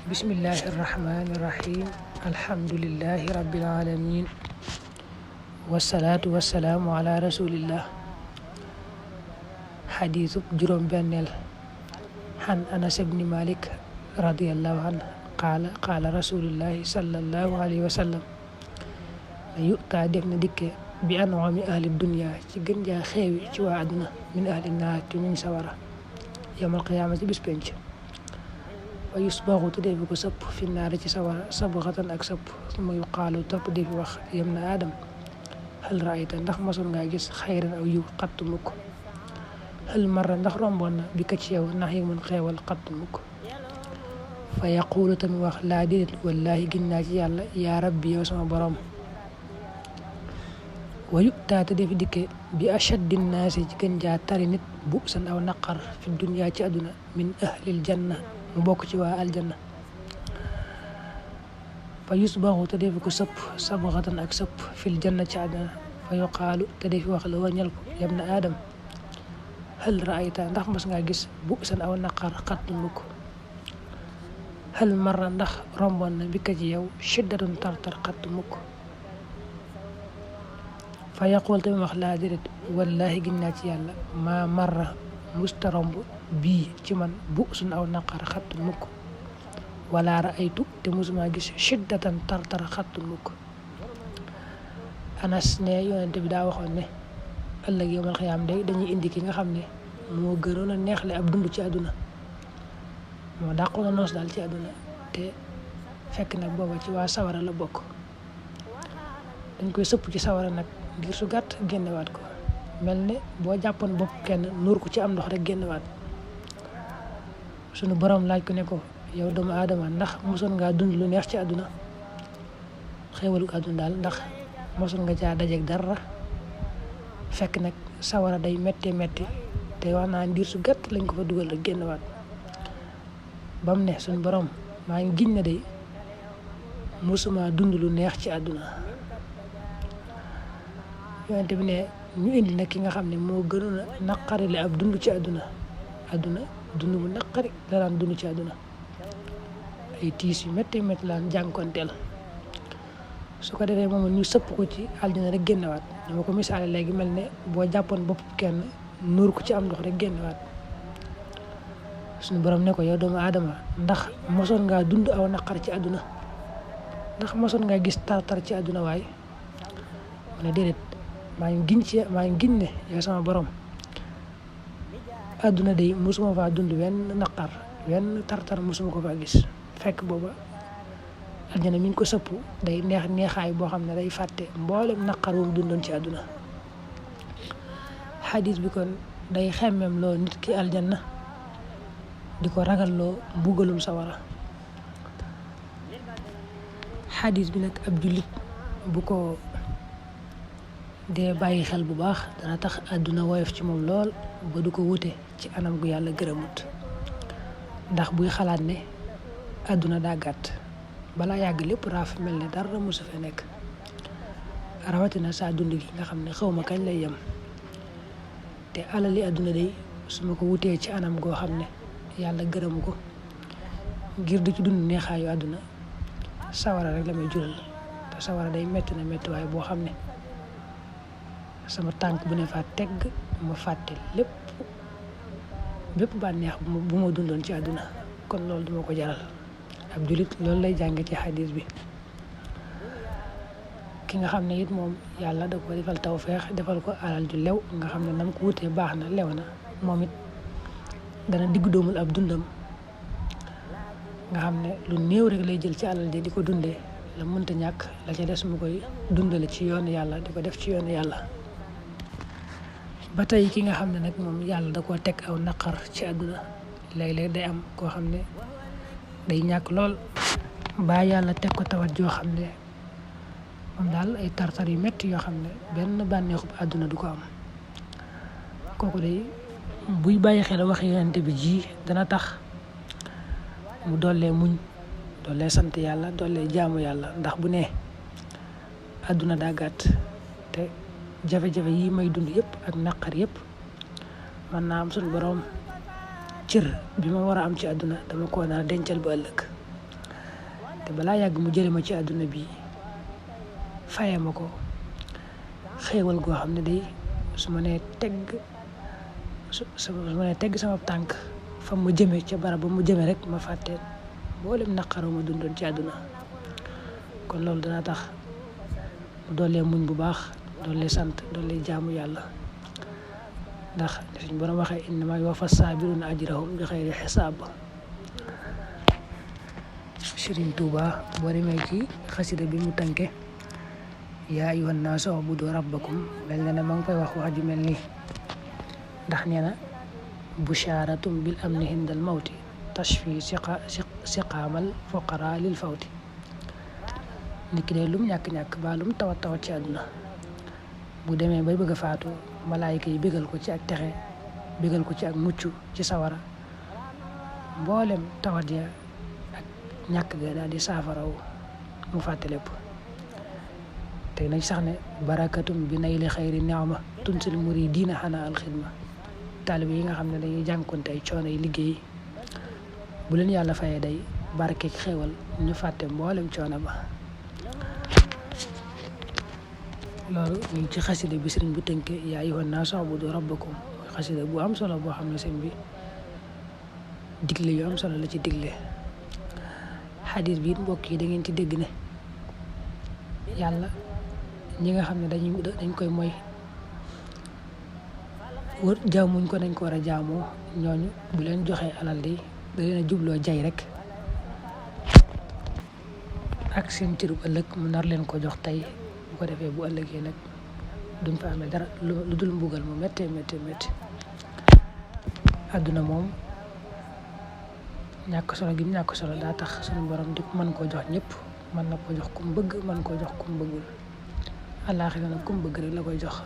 bismillahi irrahmani irrahim alhamdulillahi rabbil alamin wasalaatu wasalaamu ala rasulillah xadiisub juróom benneel xan anas ibni malik radiallahu anhu qaala rasulillahi sallallahu alayhi wa sallam la yu'taa def na dikke bi an'ami ahli dunya ci gën jaa xeewi ci waa àdduna min ahli naar ci ñuñ sawara yawmal qiyaama ci bis penc wa yusbaxu te defi ko sëpp fi naari ci sawara sabxatan ak sëpp suma yuqaalu topp defi wax yam na aadam hal raayta ndax masoon ngaa gis xayran aw yiw xattu mukk hal marra ndax romboon na bi ka ci yow ndax yi mën xeewal xattu mukk fa yaquulu tamit wax laa déedéet wallaahi gin naa ci yàlla yaa rabbi yow sama borom wa yu'taa te defi dikke bi ashaddi naasi ci gën jaa tari nit bu san aw naqar fi dunyaa ci àdduna min ahlil janna mu bokk ci waa aljanna fa yusbaxu te defi ko sëpp sabxatan ak sëpp fil janna ci àdduna fa yuqaalu te defi wax la wañal ko yam na aadam hal raayta ndax mas ngaa gis bu san aw naqar xattu mukk hal marra ndax romboon na bi ka ci yow shiddatun tartar xattu mukk fa yaqul tamit wax laa déedéet wallaahi gin naa ci yàlla maa marra musta romb bii ci man bu suñ aw naqar xattu mukk wala raaytu te musuma gis shiddatan tartar xattu mukk anas ne yonent bi daa waxoon ne ëllëg yawmal xiyaam day dañuy indi ki nga xam ne moo gënoon a neexle ab dund ci àdduna moo dàqoon a noos daal ci àdduna te fekk nag booba ci waa sawara la bokk dañ koy sëpp ci sawara nag ngir su gàtt génnewaat ko mel ne boo jàppoon bopp kenn nuur ko ci am ndox rek génnewaat sunu borom laaj ko ne ko yow doomu aadama ndax mosoon ngaa dund lu neex ci àdduna xéewalu àdduna daal ndax mosoon nga caa dajeeg dara fekk nag sawara day métti métti te wax naa ndiir su gàtt lañ ko fa dugal rek génnewaat ba mu ne sunu borom maa ngi giñ na de mosuma dund lu neex ci àdduna yonent bi ne ñu indi nag ki nga xam ne moo gënoon a naqari la ab dund ci àdduna dund bu naqari la daan dund ci àdduna ay tiis yu métti métti laan jànkonteel su ko defee moom ñu sëpp ko ci aljana rek génnewaat ñu ma ko misaale léegi mel ne boo jàppoon bopp kenn nuur ko ci am ndox rek génnewaat suñu borom ne ko yow doomu aadama ndax mosoon ngaa dund aw naqar ci àdduna ndax mosoon ngaa gis tartar ci àdduna waaye mu ne déedéet maa ngi giñ ne yow sama borom àdduna day mosuma faa dund wenn naqar wenn tartar mosuma ko faa gis fekk booba aljana mi ngi ko sëpp day neexaay boo xam ne day fàtte mboolem naqar wu mu dundoon ci àdduna xadis bi kon day xemmem loo nit ki aljanna di ko ragal loo mbugalum sawara xadis bi nag ab jullit bu ko dee bàyyi xel bu baax dana tax àdduna woyof ci moom lool ba du ko wute ci anam gu yàlla gërëmut ndax buy xalaat ne àdduna daa gàtt balaa yàgg lépp raaf mel ne dara mosu fa nekk rawatina saa dund gi nga xam ne xawma kañ lay yem te alali àdduna day su ma ko wutee ci anam goo xam ne yàlla gërëmu ko ngir di ci dund neexaayu àdduna sawara rek la may jural te sawara day metti na metti waaye boo xam ne sama tànk bu ne fa tegg ma fàtte bépp bànneex bu ma dundoon ci àdduna kon loolu duma ko jaral ab jullit loolu lay jànge ci xadis bi ki nga xam ne it moom yàlla da ko defal tawfeex defal ko alal ju lew nga xam ne nam ko wutee baax na lew na moom it dana diggu doomul ab dundam nga xam ne lu néew rek lay jël ci alal ji di ko dundee la mënta ñàkk la ca des mu koy dundale ci yoonu yàlla di ko def ci yoonu yàlla ba tey ki nga xam ne nag moom yàlla da koo teg aw naqar ci àdduna léeg-léeg day am koo xam ne day ñàkk lool ba yàlla teg ko tawat joo xam ne moom daal ay tartar yu metti yoo xam ne benn bànneexub àdduna du ko am kooku day buy bàyyi xel wax yonent bi ji dana tax mu dollee muñ dollee sant yàlla dollee jaamu yàlla ndax bu ne àdduna daa gàtt te jafe-jafe yi may dund yëpp ak naqar yëpp mën naa am suñu borom cër bi ma war a am ci àdduna dama ko nar a dencal ba ëllëg te balaa yàgg mu jële ma ci àdduna bi faye ma ko xéewal goo xam ne day su ma nee tegg sama tànk fa mu jëme ca barab ba mu jëme rek ma fàtte mboolem naqaru ma dundoon ci àdduna. kon loolu dana tax mu doolee muñ bu baax doolee sant doolee jaamu yàlla ndax suñ borom waxee innamaa yuwaffa saabiruna ajrahum bi xayri xisaab. Sëriñ Tuuba boo demee ci xasida bi mu tànke yaa ayyuhan naasu ubudu rabbakum mel na ne ma ngi koy wax ju mel nii ndax nee na bushaaratum bil amni hindal mawti tashfi siqaamal fuqaraa lil fawti. nit ki de lum ñàkk-ñàkk ba lum tawat ci àdduna bu demee bay bëgg a faatu malaayika yi bégal ko ci ak texe bégal ko ci ak mucc ci sawara mboolem tawat ya ak ñàkk ga daal di saafaraw mu fàtte lépp. te nañ sax ne barakatum bi nay li xayri ni'ma tunsil muridiina xanaa alxidma. taalibe yi nga xam ne dañuy jànkonte ay coono yi liggéey bu leen yàlla fayee day barkeek xéewal ñu fàtte mboolem coono ba. loolu ñu ngi ci xasida bi sëriñ bu tënke yaa ayyuhan naasu ubudu rabbakum xasida bu am solo boo xam ne sëriñ bi digle yu am solo la ci digle. xadis bi mbokk yi da ngeen ci dégg ne yàlla ñi nga xam ne dañ koy mooy wër jaamuñ ko nañ ko war a jaamoo ñooñu bu leen joxee alal di da leen a jubloo jay rek ak seen cërub ëllëg mu nar leen ko jox tey bu ko defee bu ëllëgee nag duñ fa amee dara lu dul mbugal mu méttee àdduna moom ñàkk solo gi mu ñàkk solo daa tax suñu borom di mën koo jox ñëpp mën na ko jox kum bëgg mën koo jox kum bëggul àllaaxira nag kum bëgg rek la koy jox.